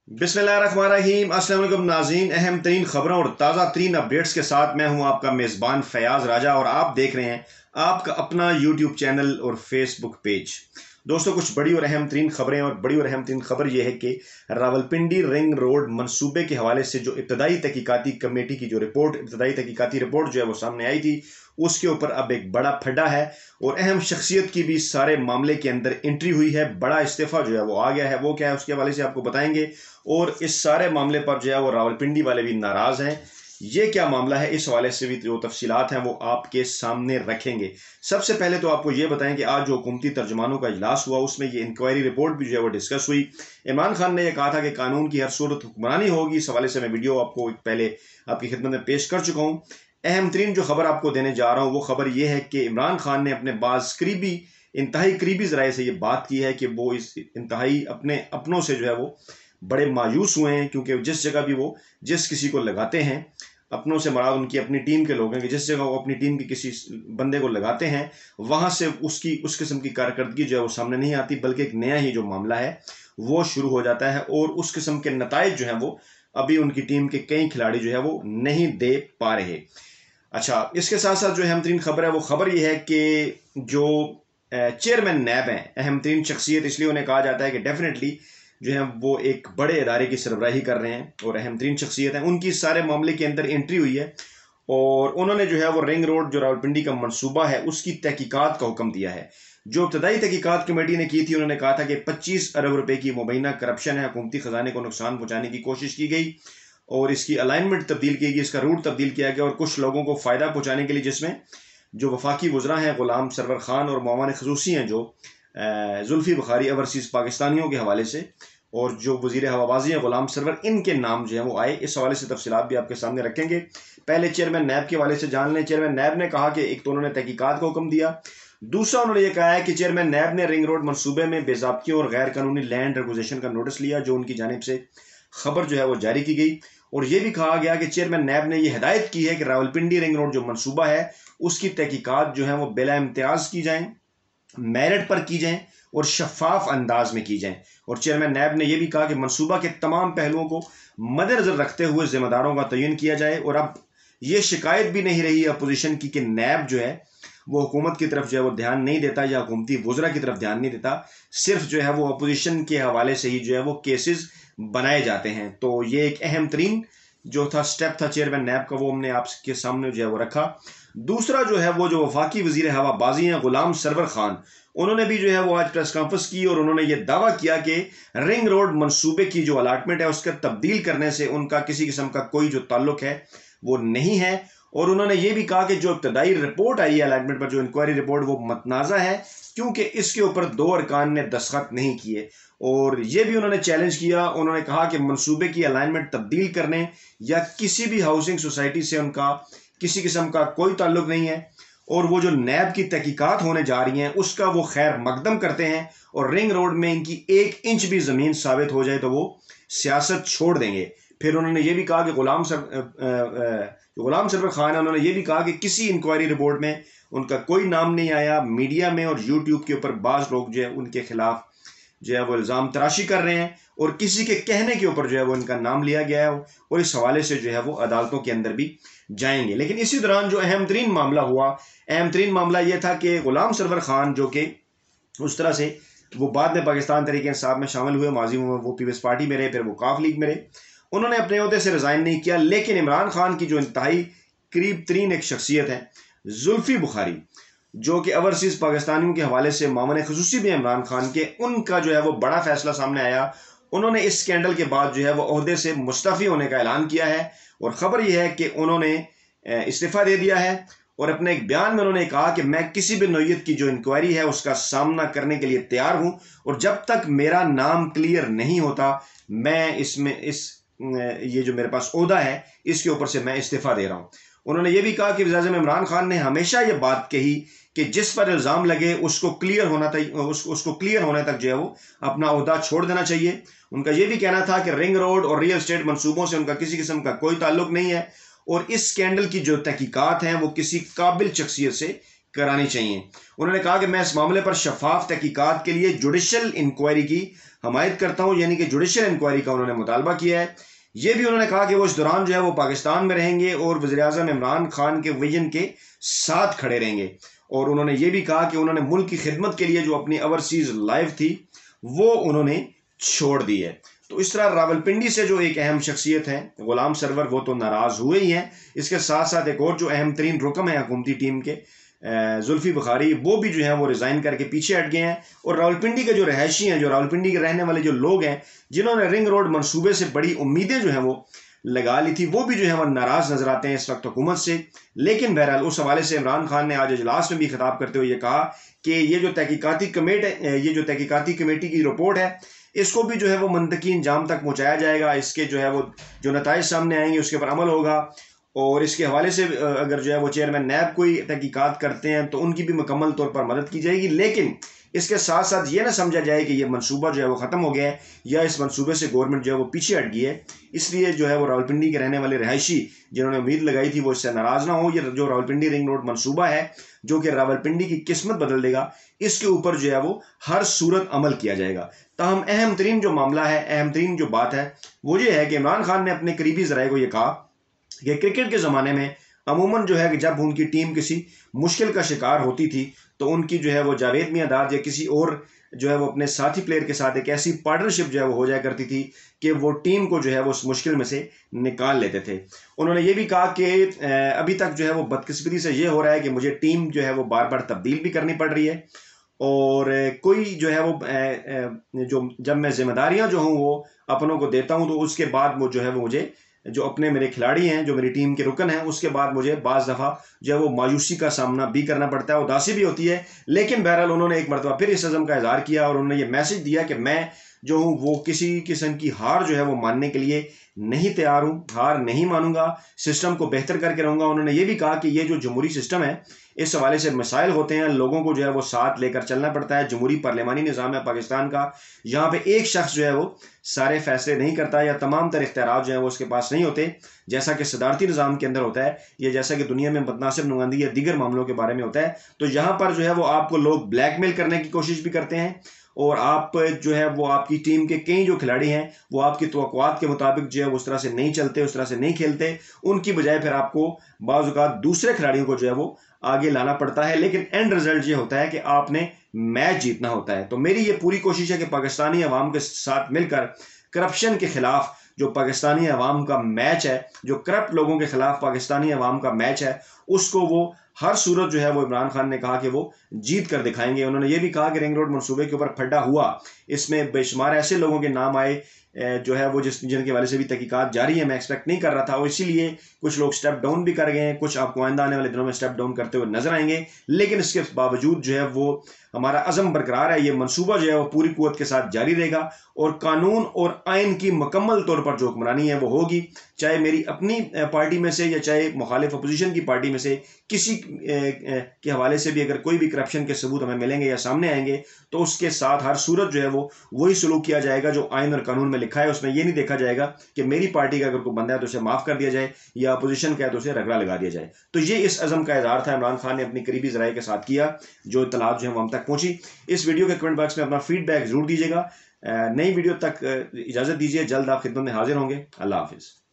बिस्मिल्लाहिर्रहमानिर्रहीम। अस्सलाम वालेकुम नाज़रीन, अहम तरीन खबरों और ताज़ा तरीन अपडेट्स के साथ मैं हूं आपका मेज़बान फयाज़ राजा और आप देख रहे हैं आपका अपना यूट्यूब चैनल और फेसबुक पेज। दोस्तों, कुछ बड़ी और अहम तरीन खबरें और बड़ी और अहम तरीन खबर यह है कि रावलपिंडी रिंग रोड मंसूबे के हवाले से जो इब्तदाई तहकीकाती कमेटी की जो रिपोर्ट इब्तदाई तहकीकाती रिपोर्ट जो है वो सामने आई थी, उसके ऊपर अब एक बड़ा फड्डा है और अहम शख्सियत की भी सारे मामले के अंदर एंट्री हुई है। बड़ा इस्तीफा जो है वो आ गया है, वो क्या है उसके हवाले से आपको बताएंगे। और इस सारे मामले पर जो है वो रावलपिंडी वाले भी नाराज हैं। ये क्या मामला है, इस हवाले से भी जो तफसीलात हैं वो आपके सामने रखेंगे। सबसे पहले तो आपको ये बताएं कि आज जो हुकूमती तर्जुमानों का इजलास हुआ उसमें ये इंक्वायरी रिपोर्ट भी जो है वो डिस्कस हुई। इमरान खान ने यह कहा था कि कानून की हर सूरत हुक्मरानी होगी। इस हवाले से मैं वीडियो आपको पहले आपकी खिदमत में पेश कर चुका हूँ। अहम तरीन जो खबर आपको देने जा रहा हूँ वो खबर यह है कि इमरान खान ने अपने बाज करीबी इंतहाई करीबी जराए से ये बात की है कि वो इस इंतहाई अपने अपनों से जो है वो बड़े मायूस हुए हैं, क्योंकि जिस जगह भी वो जिस किसी को लगाते हैं, अपनों से मुराद उनकी अपनी टीम के लोग हैं कि जिस जगह वो अपनी टीम के किसी बंदे को लगाते हैं वहां से उसकी उस किस्म की कारकर्दगी जो है वो सामने नहीं आती, बल्कि एक नया ही जो मामला है वो शुरू हो जाता है और उस किस्म के नताइज जो है वो अभी उनकी टीम के कई खिलाड़ी जो है वो नहीं दे पा रहे। अच्छा, इसके साथ साथ जो अहम तरीन खबर है वो खबर यह है कि जो चेयरमैन नैब हैं, अहम तरीन शख्सियत इसलिए उन्हें कहा जाता है कि डेफिनेटली जो है वो एक बड़े इदारे की सरबराही कर रहे हैं और अहम तरीन शख्सियत हैं। उनकी सारे मामले के अंदर एंट्री हुई है और उन्होंने जो है वो रिंग रोड जो रावलपिंडी का मनसूबा है उसकी तहकीकात का हुक्म दिया है। जो इब्तदाई तहकीकात कमेटी ने की थी, उन्होंने कहा था कि 25 अरब रुपए की मुबैना करप्शन है, हुकूमती खजाने को नुकसान पहुंचाने की कोशिश की गई और इसकी अलाइनमेंट तब्दील की गई, इसका रूट तब्दील किया गया और कुछ लोगों को फ़ायदा पहुंचाने के लिए, जिसमें जो वफाकी वज़रा हैं गुलाम सरवर खान और मौमान खसूसी हैं जो जुल्फ़ी बुखारी ओवरसीज़ पाकिस्तानियों के हवाले से, और जो वज़ीर हवाबाजी हैं गुलाम सरवर, इनके नाम जो है वो आए। इस हवाले से तफसीलात भी आपके सामने रखेंगे। पहले चेयरमैन नैब के हवाले से जान लें। चेयरमैन नैब ने कहा कि एक तो उन्होंने तहकीकात का हुक्म दिया, दूसरा उन्होंने ये कहा है कि चेयरमैन नैब ने रिंग रोड मनसूबे में बेज़ाब्तियों और गैर कानूनी लैंड रेगुलेशन का नोटिस लिया, जो उनकी जानिब से खबर जो है वो जारी की गई। और यह भी कहा गया कि चेयरमैन नैब ने यह हिदायत की है कि रावलपिंडी रिंग रोड जो मनसूबा है उसकी तहकीकात जो है वो बिला इम्तियाज की जाएं, मेरिट पर की जाएं और शफाफ अंदाज में की जाएं। और चेयरमैन नैब ने यह भी कहा कि मनसूबा के तमाम पहलुओं को मद्देनजर रखते हुए जिम्मेदारों का तयन किया जाए। और अब यह शिकायत भी नहीं रही अपोजिशन की कि नैब जो है वो हुकूमत की तरफ जो है वो ध्यान नहीं देता या हुकूमती वज़रा की तरफ ध्यान नहीं देता, सिर्फ जो है वो अपोजिशन के हवाले से ही जो है वो केसेस बनाए जाते हैं। तो ये एक अहम तरीन जो था स्टेप था चेयरमैन नैब का, वो हमने आपके सामने जो है वो रखा। दूसरा जो है वो जो वफाकी वजीर हवाबाजी हैं गुलाम सरवर खान, उन्होंने भी जो है वो आज प्रेस कॉन्फ्रेंस की और उन्होंने ये दावा किया कि रिंग रोड मंसूबे की जो अलाटमेंट है उसका तब्दील करने से उनका किसी किस्म का कोई जो ताल्लुक है वो नहीं है। और उन्होंने ये भी कहा कि जो इब्तदाई रिपोर्ट आई है अलाटमेंट पर, जो इंक्वायरी रिपोर्ट, वो मतनाज़ा है क्योंकि इसके ऊपर दो अरकान ने दस्तखत नहीं किए। और ये भी उन्होंने चैलेंज किया, उन्होंने कहा कि मंसूबे की अलाइनमेंट तब्दील करने या किसी भी हाउसिंग सोसाइटी से उनका किसी किस्म का कोई ताल्लुक नहीं है और वो जो नैब की तहकीकात होने जा रही हैं उसका वो खैर मकदम करते हैं और रिंग रोड में इनकी 1 इंच भी ज़मीन साबित हो जाए तो वो सियासत छोड़ देंगे। फिर उन्होंने ये भी कहा कि गुलाम सरवर खान है, उन्होंने ये भी कहा कि किसी इंक्वायरी रिपोर्ट में उनका कोई नाम नहीं आया। मीडिया में और यूट्यूब के ऊपर बाज़ लोग जो है उनके खिलाफ जो है वो इल्ज़ाम तराशी कर रहे हैं और किसी के कहने के ऊपर जो है वो इनका नाम लिया गया है और इस हवाले से जो है वो अदालतों के अंदर भी जाएंगे। लेकिन इसी दौरान जो अहम तरीन मामला हुआ, अहम तरीन मामला यह था कि गुलाम सरवर खान, जो कि उस तरह से वो बाद में पाकिस्तान तहरीक इंसाफ में शामिल हुए, माजी में वो पीपल्स पार्टी में रहे, फिर वो काफ लीग में रहे, उन्होंने अपने ओहदे से रिज़ाइन नहीं किया। लेकिन इमरान खान की जो इंतहाई करीब तरीन एक शख्सियत है जुल्फ़ी बुखारी, जो कि ओवरसीज़ पाकिस्तानियों के हवाले से मामले खसूसी भी इमरान खान के, उनका जो है वो बड़ा फैसला सामने आया। उन्होंने इस स्कैंडल के बाद जो है वो ओहदे से मुस्तफ़ी होने का ऐलान किया है और ख़बर यह है कि उन्होंने इस्तीफ़ा दे दिया है। और अपने एक बयान में उन्होंने कहा कि मैं किसी भी नौयत की जो इंक्वायरी है उसका सामना करने के लिए तैयार हूँ और जब तक मेरा नाम क्लियर नहीं होता मैं ये जो मेरे पास ओहदा है इसके ऊपर से मैं इस्तीफ़ा दे रहा हूँ। उन्होंने ये भी कहा कि वज़ीर-ए-आज़म इमरान खान ने हमेशा ये बात कही कि जिस पर इल्ज़ाम लगे उसको क्लियर होने तक जो है वो अपना ओहदा छोड़ देना चाहिए। उनका ये भी कहना था कि रिंग रोड और रियल एस्टेट मनसूबों से उनका किसी किस्म का कोई ताल्लुक नहीं है और इस स्कैंडल की जो तहकीकात हैं वो किसी काबिल शख्सियत से करानी चाहिए। उन्होंने कहा कि मैं इस मामले पर शफाफ तहकीकात के लिए जुडिशल इंक्वायरी की हमायत करता हूं, यानी कि जुडिशल इंक्वायरी का उन्होंने मुतालबा किया है। यह भी उन्होंने कहा कि वो इस दौरान जो है वो पाकिस्तान में रहेंगे और वज़ीर-ए-आज़म इमरान खान के विजन के साथ खड़े रहेंगे। और उन्होंने ये भी कहा कि उन्होंने मुल्क की खिदमत के लिए जो अपनी ओवरसीज लाइफ थी वो उन्होंने छोड़ दी है। तो इस तरह रावलपिंडी से जो एक अहम शख्सियत है गुलाम सरवर, वो तो नाराज हुए ही हैं। इसके साथ साथ एक और जो अहम तरीन रुकन है हुकूमती टीम के, जुल्फी बुखारी, वो भी जो है वो रिज़ाइन करके पीछे हट गए हैं। और रावलपिंडी के जो रहायशी हैं, जो रावलपिंडी के रहने वाले जो लोग हैं, जिन्होंने रिंग रोड मनसूबे से बड़ी उम्मीदें जो हैं वो लगा ली थी, वो भी जो है वो नाराज नजर आते हैं इस वक्त हुकूमत से। लेकिन बहरहाल उस हवाले से इमरान खान ने आज इजलास में भी खिताब करते हुए ये कहा कि ये जो तहकीकाती कमेटी की रिपोर्ट है, इसको भी जो है वो मंतकी अंजाम तक पहुँचाया जाएगा। इसके जो है वो जो नताइज सामने आएंगे उसके ऊपर अमल होगा। और इसके हवाले से अगर जो है वो चेयरमैन नैब कोई तहकीकात करते हैं तो उनकी भी मुकम्मल तौर पर मदद की जाएगी। लेकिन इसके साथ साथ ये ना समझा जाए कि ये मनसूबा जो है वो ख़त्म हो गया है या इस मनसूबे से गवर्नमेंट जो है वो पीछे हट गई है। इसलिए जो है वो रावलपिंडी के रहने वाले रहायशी जिन्होंने उम्मीद लगाई थी वो इससे नाराज़ ना हो। ये जो रावलपिंडी रिंग रोड मनसूबा है जो कि रावलपिंडी की किस्मत बदल देगा, इसके ऊपर जो है वो हर सूरत अमल किया जाएगा। ताहम अहम तरीन जो मामला है, अहम तरीन जो बात है वो ये है कि इमरान खान ने अपने करीबी ज़राए को ये कहा कि क्रिकेट के ज़माने में अमूमन जो है कि जब उनकी टीम किसी मुश्किल का शिकार होती थी तो उनकी जो है वो जावेद मियांदाद या किसी और जो है वो अपने साथी प्लेयर के साथ एक ऐसी पार्टनरशिप जो है वो हो जाया करती थी कि वो टीम को जो है वो उस मुश्किल में से निकाल लेते थे। उन्होंने ये भी कहा कि अभी तक जो है वो बदकिस्मती से ये हो रहा है कि मुझे टीम जो है वो बार बार तब्दील भी करनी पड़ रही है और कोई जो है वो जो जब मैं जिम्मेदारियां जो हूँ वो अपनों को देता हूँ तो उसके बाद वो जो है वो मुझे जो अपने मेरे खिलाड़ी हैं, जो मेरी टीम के रुकन हैं, उसके बाद मुझे बाज़ दफ़ा जो है वो मायूसी का सामना भी करना पड़ता है, उदासी भी होती है। लेकिन बहरहाल उन्होंने एक मरतबा फिर इस अज़म का इज़हार किया और उन्होंने ये मैसेज दिया कि मैं जो हूँ वो किसी किस्म की हार जो है वो मानने के लिए नहीं तैयार हूँ, हार नहीं मानूंगा, सिस्टम को बेहतर करके रहूँगा। उन्होंने ये भी कहा कि ये जो जमहूरी सिस्टम है इस हवाले से मसाइल होते हैं, लोगों को जो है वो साथ लेकर चलना पड़ता है। जमहूरी पार्लियामानी निज़ाम है पाकिस्तान का, यहाँ पे एक शख्स जो है वो सारे फैसले नहीं करता या तमाम तर इख्तियारात जो है वो उसके पास नहीं होते जैसा कि सदारती निज़ाम के अंदर होता है या जैसा कि दुनिया में बदनासिब नुमाइंदगी या दीगर मामलों के बारे में होता है। तो यहाँ पर जो है वो आपको लोग ब्लैकमेल करने की कोशिश भी करते हैं और आप जो है वो आपकी टीम के कई जो खिलाड़ी हैं वो आपकी तवक्कुआत के मुताबिक जो है उस तरह से नहीं चलते, उस तरह से नहीं खेलते। उनकी बजाय फिर आपको बाज़ औक़ात दूसरे खिलाड़ियों को जो है वो आगे लाना पड़ता है। लेकिन एंड रिजल्ट ये होता है कि आपने मैच जीतना होता है। तो मेरी ये पूरी कोशिश है कि पाकिस्तानी अवाम के साथ मिलकर करप्शन के खिलाफ जो पाकिस्तानी अवाम का मैच है, जो करप्ट लोगों के खिलाफ पाकिस्तानी अवाम का मैच है, उसको वो हर सूरत जो है वो इमरान खान ने कहा कि वो जीत कर दिखाएंगे। उन्होंने ये भी कहा कि रिंग रोड मनसूबे के ऊपर फड्डा हुआ, इसमें बेशुमार ऐसे लोगों के नाम आए जो है वो जिनके वाले से भी तहकीकात जारी है। मैं एक्सपेक्ट नहीं कर रहा था और इसीलिए कुछ लोग स्टेप डाउन भी कर गए हैं, कुछ आपको आइंदा आने वाले दिनों में स्टेप डाउन करते हुए नजर आएंगे। लेकिन इसके बावजूद जो है वो हमारा अज़म बरकरार है, ये मनसूबा जो है वो पूरी कुव्वत के साथ जारी रहेगा और कानून और आइन की मुकम्मल तौर पर जो हुक्मरानी है वो होगी, चाहे मेरी अपनी पार्टी में से या चाहे मुखालिफ अपोजिशन की पार्टी में से किसी के हवाले से भी अगर कोई भी करप्शन के सबूत हमें मिलेंगे या सामने आएंगे तो उसके साथ हर सूरत जो है वो वही सलूक किया जाएगा जो आइन और कानून में लिखा है। उसमें ये नहीं देखा जाएगा कि मेरी पार्टी का अगर कोई बंदा है तो उसे माफ़ कर दिया जाए या अपोजिशन का है तो उसे रगड़ा लगा दिया जाए। तो ये इस अज़म का इज़हार था इमरान खान ने अपनी करीबी ज़राए के साथ किया, जो इत्तलात जो है वो हम तक पहुँची। इस वीडियो के कमेंट बॉक्स में अपना फीडबैक ज़रूर दीजिएगा। नई वीडियो तक इजाज़त दीजिए, जल्द आप खिदमत में हाजिर होंगे। अल्लाह हाफिज़।